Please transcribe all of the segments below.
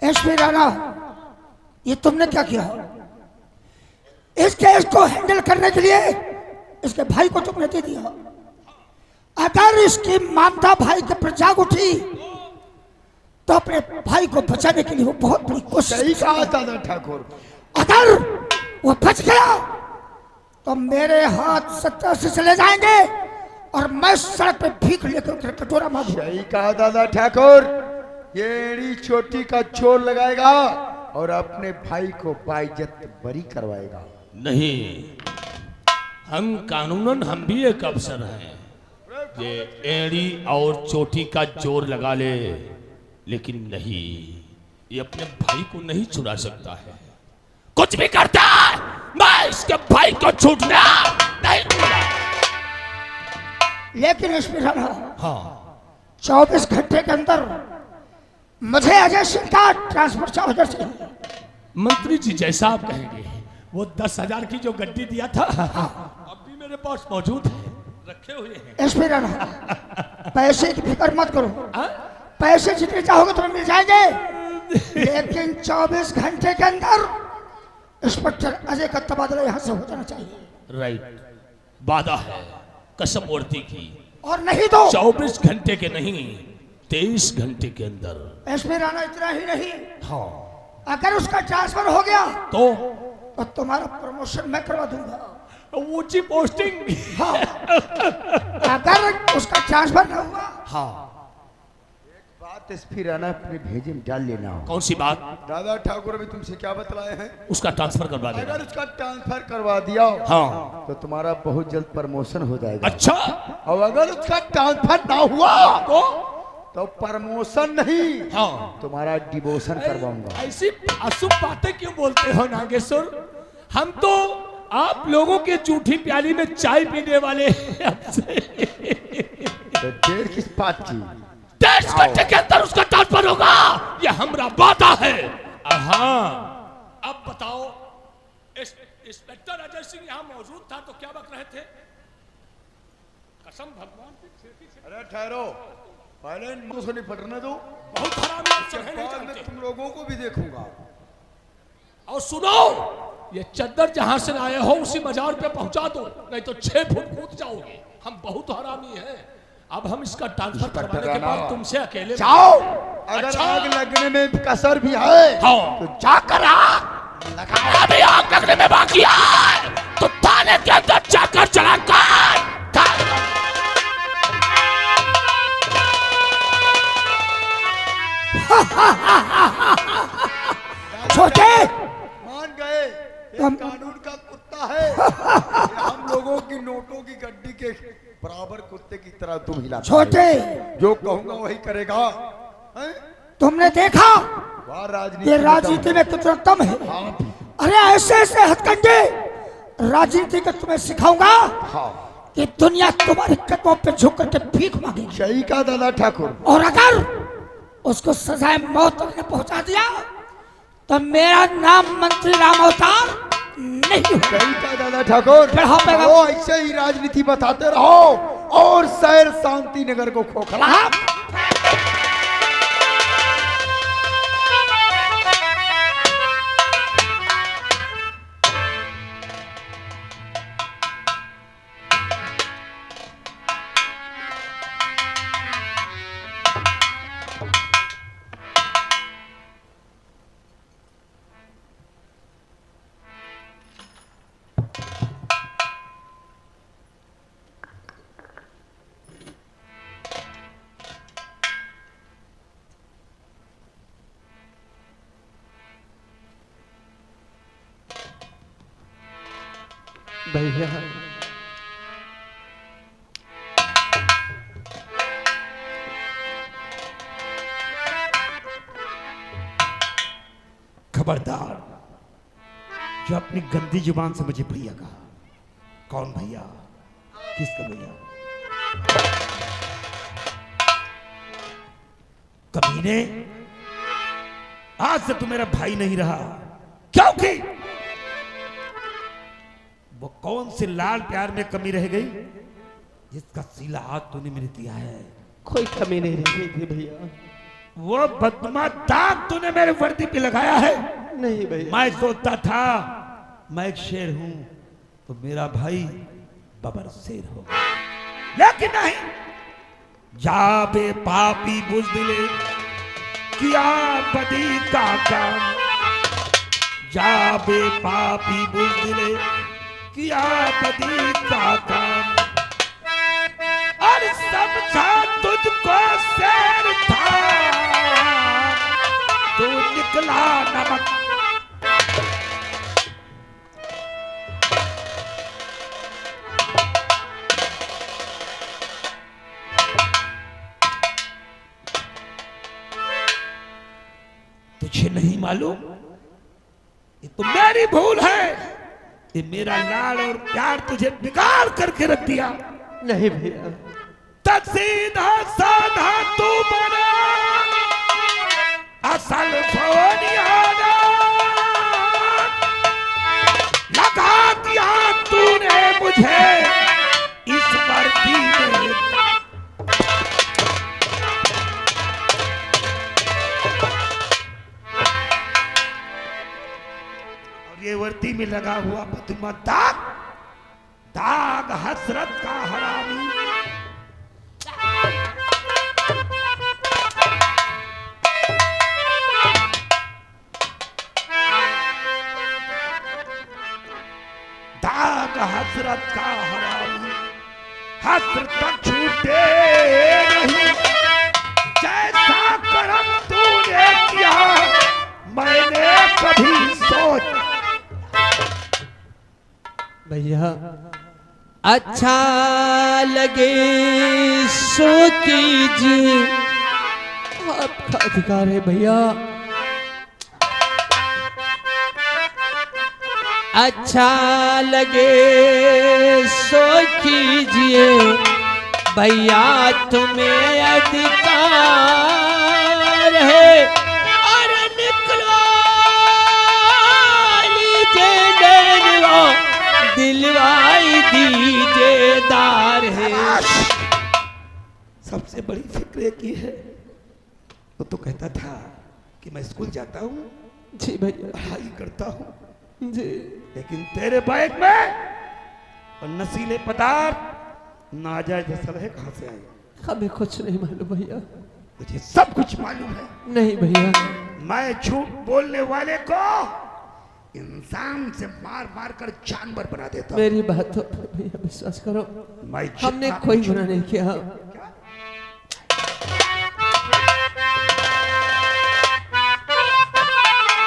SP Rana, ये तुमने क्या किया? इस केस को हैंडल करने के लिए इसके भाई को तुमने दे दिया। अगर इसकी मानता भाई के पर जाग उठी तो अपने भाई को बचाने के लिए वो बहुत बड़ी कोशिश। सही कहा दादा ठाकुर। अगर वो बच गया तो मेरे हाथ सत्ता से चले जाएंगे और मैं सड़क पे भीख लेकर कटोरा मांगू। सही कहा दादा ठाकुर। ये एड़ी चोटी का चोर लगाएगा और अपने भाई को बाइज्जत बरी करवाएगा। नहीं, हम कानूनन हम भी एक अफसर हैं। ये एड़ी और चोटी का जोर लगा ले, लेकिन नहीं, ये अपने भाई को नहीं छुड़ा सकता है। कुछ भी करता है, मैं इसके भाई को छूटना नहीं दूंगा। लेकिन एसपी राणा, हाँ, 24 घंटे के अंदर मुझे अजय सिंह का ट्रांसफर चाहिए। मंत्री जी जैसा आप कहेंगे। वो 10,000 की जो गड्डी दिया था अब भी मेरे पास मौजूद है, रखे हुए हैं। एसपी राणा, पैसे की फिक्र मत करो। पैसे जितने चाहोगे तुम्हें मिल जाएंगे, लेकिन 24 घंटे के अंदर इंस्पेक्टर अजय का तबादला यहाँ से हो जाना चाहिए। राइट, वादा है कसम वर्दी की। और नहीं तो 24 घंटे के नहीं, 23 घंटे के अंदर। एसपी राणा, इतना ही नहीं, हाँ, अगर उसका ट्रांसफर हो गया तो तुम्हारा प्रमोशन मैं करवा दूंगा। ऊंची पोस्टिंग। हाँ। अगर उसका ट्रांसफर न हुआ, हाँ, बात एसपी राणा अपने भेजे में डाल लेना। कौन सी बात? दादा ठाकुर अभी तुमसे क्या बतलाए हैं? उसका ट्रांसफर करवा देना। अगर उसका ट्रांसफर करवा दिया हाँ, तो तुम्हारा बहुत जल्द प्रमोशन हो जाएगा। अच्छा, और अगर उसका ट्रांसफर ना हुआ तो प्रमोशन नहीं, हाँ, तुम्हारा डिवोशन करवाऊंगा। ऐसी अशुभ बातें क्यों बोलते हो नागेश्वर? हम तो आप लोगों के जूठी प्याली में चाय पीने वाले तो देर किस बात की? 10 घंटे के अंदर उसका ट्रांसफर होगा, ये हमारा वादा है। हाँ, अब बताओ, इंस्पेक्टर अजय सिंह यहाँ मौजूद था तो क्या बक रहे थे? कसम भगवान की। अरे ठहरो, पहले मुझे नहीं फटने दो। बहुत हरामी अफसर हैं, नहीं बाद में जानते। तुम लोगों को भी देखूंगा। और सुनो, ये चद्दर जहां से लाए हो उसी मजार पे पहुंचा दो, नहीं तो 6 फुट कूद जाओगे। हम बहुत हरामी हैं। अब हम इसका ट्रांसफर करवाने के बाद तुमसे अकेले जाओ। अगर अच्छा। आग लगने में कसर भी है हाँ, तो जाकर आग लगाओ। अभी आग लगने में बाकी है तो थाने के अंदर जाकर चलाकर छोटे मान गए, ये कानून का कुत्ता है। ये हम लोगों की नोटों की गड्डी के बराबर कुत्ते की तरह तुम हिलाता छोटे, है। जो कहूंगा वही करेगा। हैं? तुमने देखा वाह, ये राजनीति में कितना दम है। अरे ऐसे ऐसे हथकंडे राजनीति का तुम्हें सिखाऊंगा कि दुनिया तुम्हारे कदमों पे झुक करके भीख मांगेगी। सही कहा दादा ठाकुर। और अगर उसको सजाए मौत तक ने पहुंचा दिया तो मेरा नाम मंत्री राम अवतार नहीं होगा। सही कहा दादा ठाकुर। वो ऐसे ही राजनीति बताते रहो और शहर शांति नगर को खोखला। भैया, खबरदार, जो अपनी गंदी जुबान से मुझे भैया कहा। कौन भैया? किसका भैया? कमीने, आज से तू मेरा भाई नहीं रहा, क्योंकि वो कौन से लाल प्यार में कमी रह गई जिसका सिला हाथ तूने मेरे दिया है। कोई कमी नहीं रह गई थी भैया। वो बदमा दाग तूने मेरे वर्दी पे लगाया है। नहीं भैया। मैं सोचता था मैं एक शेर हूं तो मेरा भाई बबर शेर होगा, लेकिन नहीं। जाबे पापी बुज़दिले किया बदी का काम, जाबे पापी बुज़दिले किया बदी का काम, और समझा तुझको शेर था तू निकला नमक। तुझे नहीं मालूम ये तो मेरी भूल है, ये मेरा लाड़ और प्यार तुझे बिगाड़ करके रख दिया। नहीं भैया। तब सीधा साधा तू बना असल सोनियाना, लगा दिया तूने मुझे इस वर्दी में। और ये वर्दी में लगा हुआ बदमा दाग, दाग हसरत का हरामी। दाग हसरत का हरामी, हसरत तक छूटे नहीं। जैसा करम तूने किया मैंने कभी सोच। भैया अच्छा लगे सो कीजिए, आपका अधिकार है भैया। अच्छा लगे सो कीजिए भैया, तुम्हें अधिकार है। और निकलवा लीजिए डरवा, दिलवाई दीजिए दार है। सबसे बड़ी फिक्र की है, वो तो कहता था कि मैं स्कूल जाता हूँ, जी भैया। पढ़ाई करता हूँ, जी। लेकिन तेरे बैग में और नशीले पदार्थ नाजायज असल है कहां से आए? हमें कुछ नहीं मालूम भैया। मुझे सब कुछ मालूम है। नहीं भैया। मैं झूठ बोलने वाले को इंसान से मार मार कर जानवर बना देता हूं। मेरी बात पर भैया विश्वास करो, मैं हमने कोई गुनाह नहीं किया।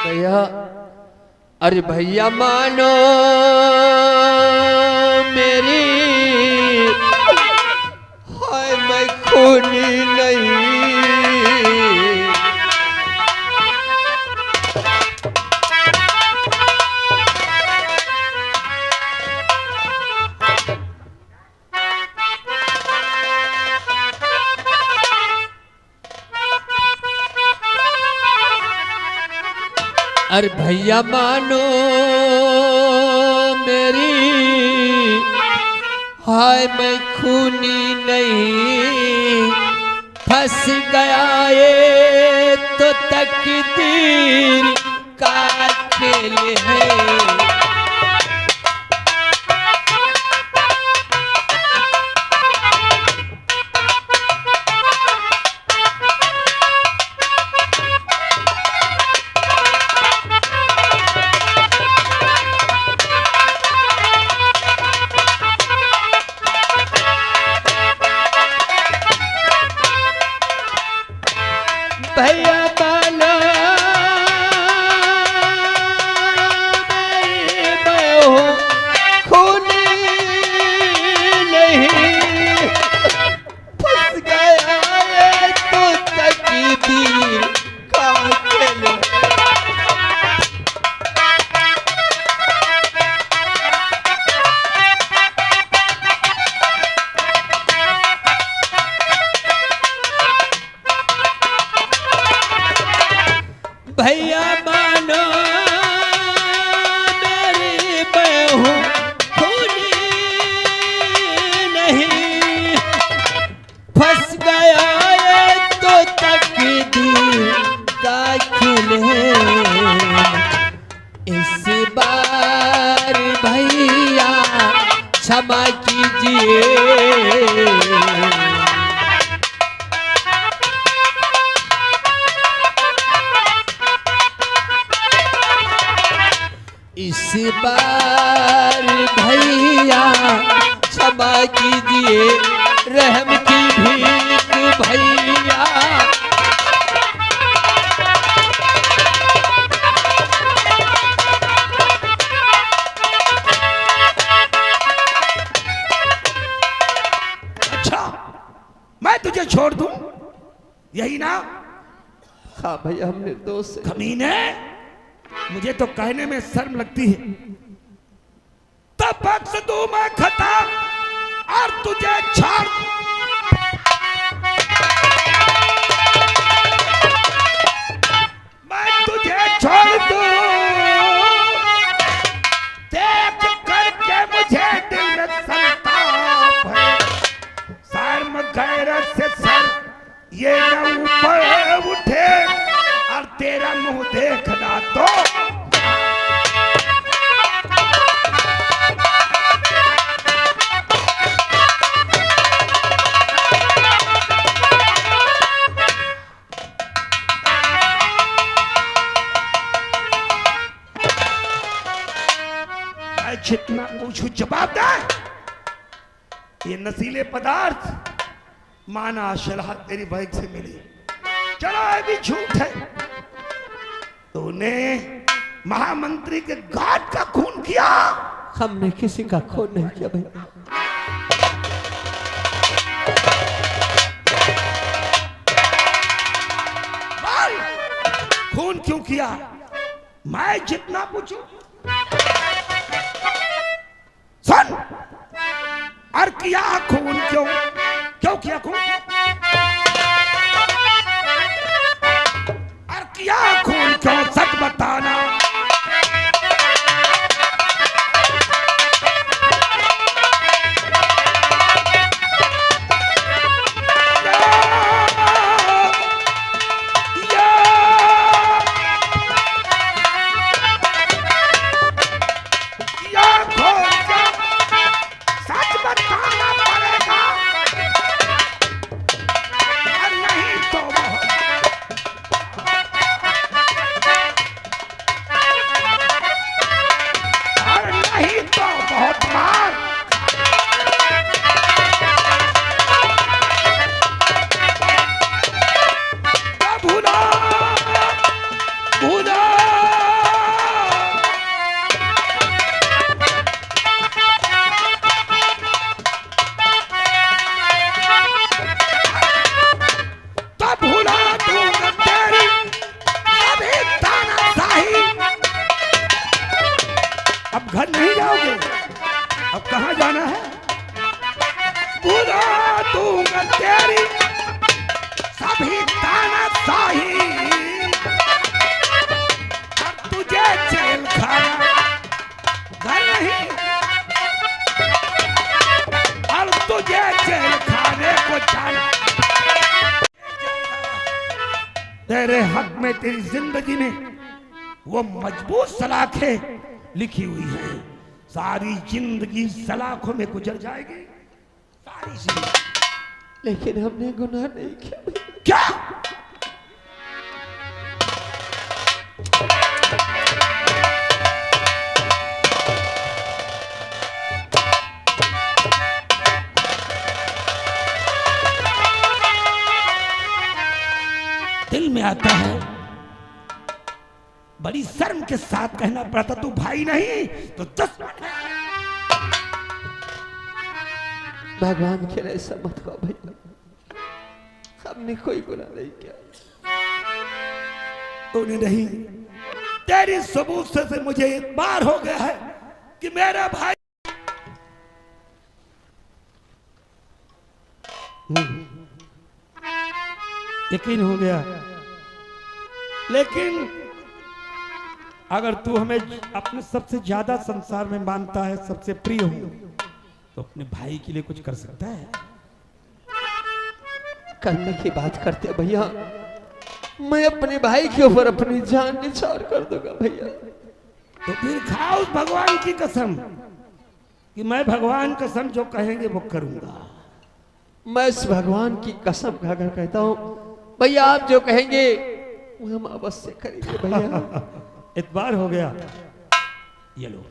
भैया अरे भैया मानो मेरी, हाय मैं खूनी नहीं। अरे भैया मानो मेरी, हाय मैं खूनी नहीं। फंस गया ये तो तकदीर का खेल है। भैया मानो मैं हूँ खूनी नहीं। फंस गया ये तो तकदीर का खेल है। भैया मानो मेरी मैं हूँ खूनी नहीं। फंस गया ये तो तकदीर दाखिल है। इस बार भैया क्षमा कीजिए। इस बार भैया क्षमा कीजिए, रहम की भीख भैया। अच्छा, मैं तुझे छोड़ दूं, यही ना? हाँ भैया, हम निर्दोष हैं। कमीने, मुझे तो कहने में शर्म लगती है। तब बख्श दूं मैं खता और तुझे छोड़ दूं। मैं तुझे छोड़ दूं, देख करके मुझे दिल में संताप है। शर्म गैरत से सर ये न ऊपर उठे और तेरा मुंह देखना तो मैं जितना पूछूं जवाब दे। ये नशीले पदार्थ माना सलाह तेरी बाइक से मिली, चलो ये भी झूठ है। तूने महामंत्री के गार्ड का खून किया। हमने किसी का खून नहीं किया भैया। बोल, खून क्यों किया? मैं जितना पूछूं सुन। और किया खून क्यों? क्यों किया खून? और किया खून क्यों? सच बताना। अब घर नहीं जाओगे? अब कहां जाना है? बुला दूंगा तेरी सभी तानाशाही, अब तुझे जेल खाना। घर नहीं, अब तुझे जेल खाने को जाना। तेरे हक में तेरी जिंदगी में वो मजबूत सलाखें लिखी हुई है। सारी जिंदगी सलाखों में गुजर जाएगी, सारी जिंदगी। लेकिन हमने गुनाह नहीं किया। क्या? दिल में आता है, बड़ी शर्म के साथ कहना पड़ता, तू भाई नहीं तो दुश्मन है। भगवान के लिए ऐसा मत कहो भैया, हमने कोई गुनाह नहीं किया। तूने नहीं, तेरी सबूत से मुझे एक बार हो गया है कि मेरा भाई यकीन हो गया। लेकिन अगर तू हमें अपने सबसे ज्यादा संसार में मानता है, सबसे प्रिय हूं, तो अपने भाई के लिए कुछ कर सकता है? करने की बात करते भैया, मैं अपने भाई के ऊपर अपनी जान निछावर कर दूंगा भैया। तो फिर खाओ उस भगवान की कसम कि मैं भगवान कसम जो कहेंगे वो करूंगा। मैं इस भगवान की कसम खाकर कहता हूँ भैया, आप जो कहेंगे वो हम अवश्य करेंगे भैया। इतबार हो गया। ये लो,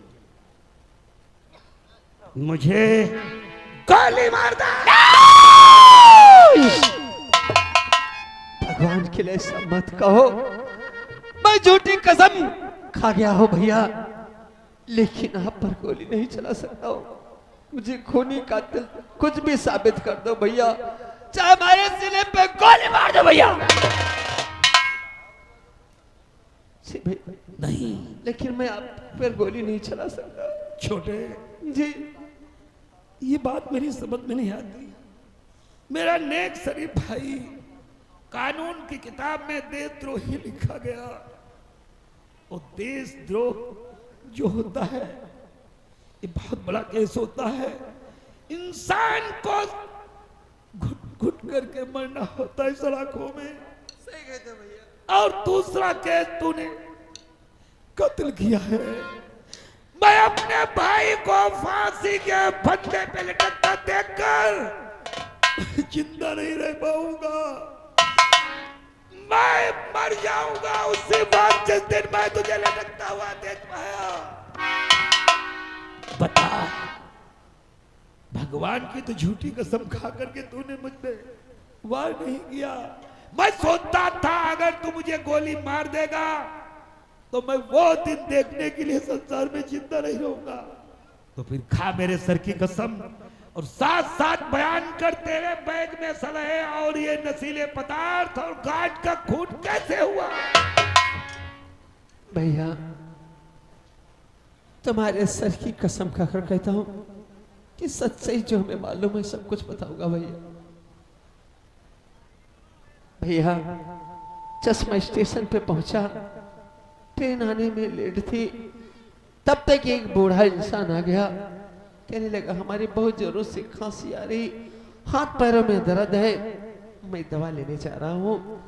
मुझे गोली मार दो। भगवान के लिए ऐसा मत कहो, मैं झूठी कसम खा गया हो भैया, लेकिन आप पर गोली नहीं चला सकता हूँ। मुझे खूनी कातिल कुछ भी साबित कर दो भैया, चाहे हमारे सीने पे गोली मार दो भैया। नहीं, लेकिन मैं आप पर गोली नहीं चला सकता। छोटे जी, ये बात मेरी समझ में नहीं आती। मेरा नेक शरीफ भाई, कानून की किताब में देशद्रोही लिखा गया, और देशद्रोह जो होता है ये बहुत बड़ा केस होता है। इंसान को घुट घुट करके मरना होता है सलाखों में। सही कहते भैया। और दूसरा केस तूने कत्ल किया है। मैं अपने भाई को फांसी के फंदे पे लटकता देखकर जिंदा नहीं रह पाऊंगा। मैं मर जाऊंगा उससे बाद जिस दिन मैं तुझे लटकता हुआ देख पाया। बता, भगवान की तो झूठी कसम खा करके तूने मुझ पे वार नहीं किया। मैं सोचता था अगर तू मुझे गोली मार देगा तो मैं वो दिन देखने के लिए संसार में जिंदा नहीं रहूंगा। तो फिर खा मेरे सर की कसम, और साथ साथ बयान कर, तेरे बैग में सलहे और ये नशीले पदार्थ और गार्ड का खून कैसे हुआ? भैया, तुम्हारे सर की कसम खाकर कहता हूं कि सच सही जो हमें मालूम है सब कुछ बताऊंगा भैया। भैया, चश्मा स्टेशन पे पहुंचा, ट्रेन आने में लेट थी, तब तक एक बूढ़ा इंसान आ गया। कहने लगा हमारी बहुत जोरों से खांसी आ रही, हाथ पैरों में दर्द है, मैं दवा लेने जा रहा हूँ,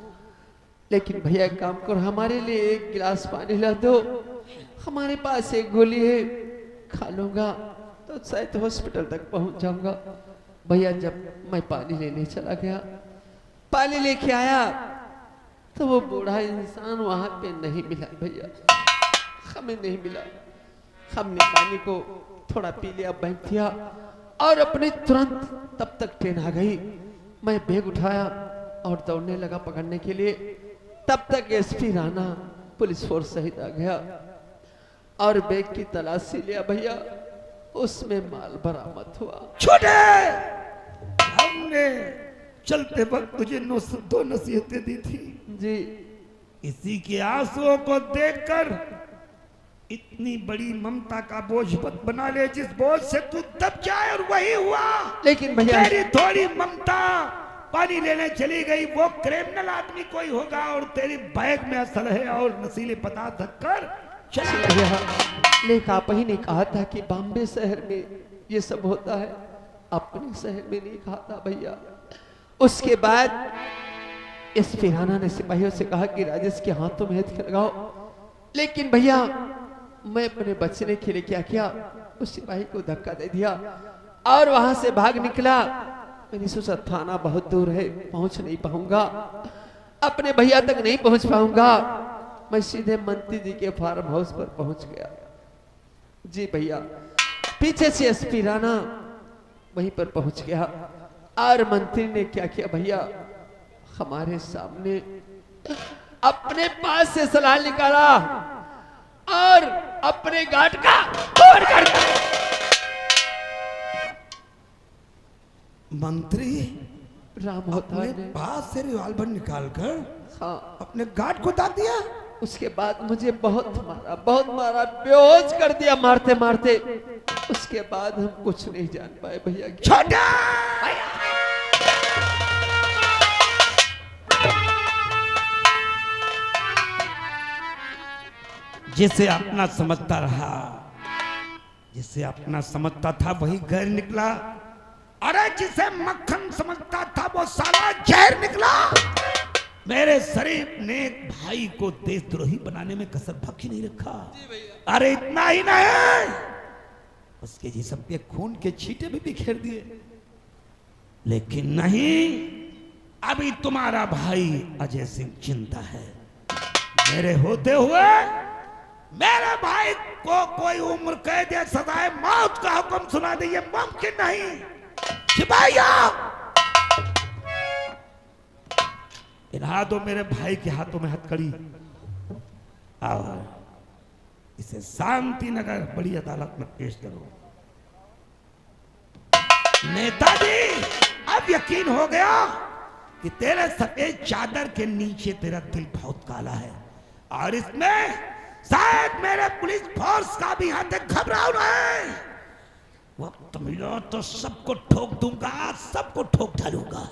लेकिन भैया एक काम करो, हमारे लिए एक गिलास पानी ला दो, हमारे पास एक गोली है, खा लूंगा तो शायद हॉस्पिटल तक पहुंच जाऊंगा। भैया, जब मैं पानी लेने चला गया, पानी लेके आया तो वो बूढ़ा इंसान वहां पे नहीं मिला भैया, हमें नहीं मिला। हमने पानी को थोड़ा पी लिया, बैठ दिया, और अपने तुरंत तब तक ट्रेन आ गई। मैं बैग उठाया और दौड़ने लगा पकड़ने के लिए, तब तक एसपी राणा पुलिस फोर्स सहित आ गया और बैग की तलाशी लिया भैया, उसमें माल बरामद हुआ। छोटे, हमने चलते वक्त तुझे दो नसीहतें दी थी जी। किसी के आंसुओं को देखकर इतनी बड़ी ममता का बोझ मत बना ले जिस बोझ से तू दब जाए, और वही हुआ। लेकिन भैया, तेरी थोड़ी ममता पानी लेने चली गई, वो क्रिमिनल आदमी कोई होगा और तेरी बैग में असलहे और नशीले पदार्थ धक्कर चला गया। लेकिन आप ही ने कहा था कि बॉम्बे शहर में ये सब होता है, अपने शहर में नहीं कहा था भैया। उसके बाद एसपी राणा ने सिपाहियों से कहा कि राजेश के हाथों में हथ लगाओ, लेकिन भैया मैं अपने बचने के लिए क्या किया, उस सिपाही को धक्का दे दिया और वहां से भाग निकला। मैंने सोचा थाना बहुत दूर है, पहुंच नहीं पाऊंगा, अपने भैया तक नहीं पहुंच पाऊंगा। मैं सीधे मंत्री जी के फार्म हाउस पर पहुंच गया। जी भैया, पीछे से एसपी राणा वहीं पर पहुंच गया और मंत्री ने क्या किया भैया, हमारे सामने अपने पास से सलाह निकाला और अपने गार्ड का फोड़ कर दिया। मंत्री राम होता अपने ने पास से रिवॉल्वर निकालकर हाँ, अपने गार्ड को दाग दिया। उसके बाद मुझे बहुत मारा, बेहोश कर दिया मारते मारते। उसके बाद हम कुछ नहीं जान पाए भैया। छोटा, जिसे अपना समझता रहा, जिसे अपना समझता था वही गैर निकला। अरे जिसे मक्खन समझता था वो साला जहर निकला। मेरे मेरे शरीफ नेक भाई को देशद्रोही बनाने में कसर बाकी नहीं रखा। अरे इतना ही नहीं, उसके जिस्म पे खून के छींटे भी बिखेर दिए। लेकिन नहीं, अभी तुम्हारा भाई अजय सिंह जिंदा है। मेरे होते हुए मेरे भाई को कोई उम्र कैद या सजाए मौत का हुक्म सुना दे, ये मुमकिन नहीं। सिपाहियों, इन्हा दो मेरे भाई के हाथों में हथकड़ी और इसे शांति नगर बड़ी अदालत में पेश करो। नेताजी, अब यकीन हो गया कि तेरे सफेद चादर के नीचे तेरा दिल बहुत काला है और इसमें शायद मेरे पुलिस फोर्स का भी हाथ घबराओ नहीं। वक्त मिला तो सबको ठोक दूंगा, सबको ठोक डालूंगा।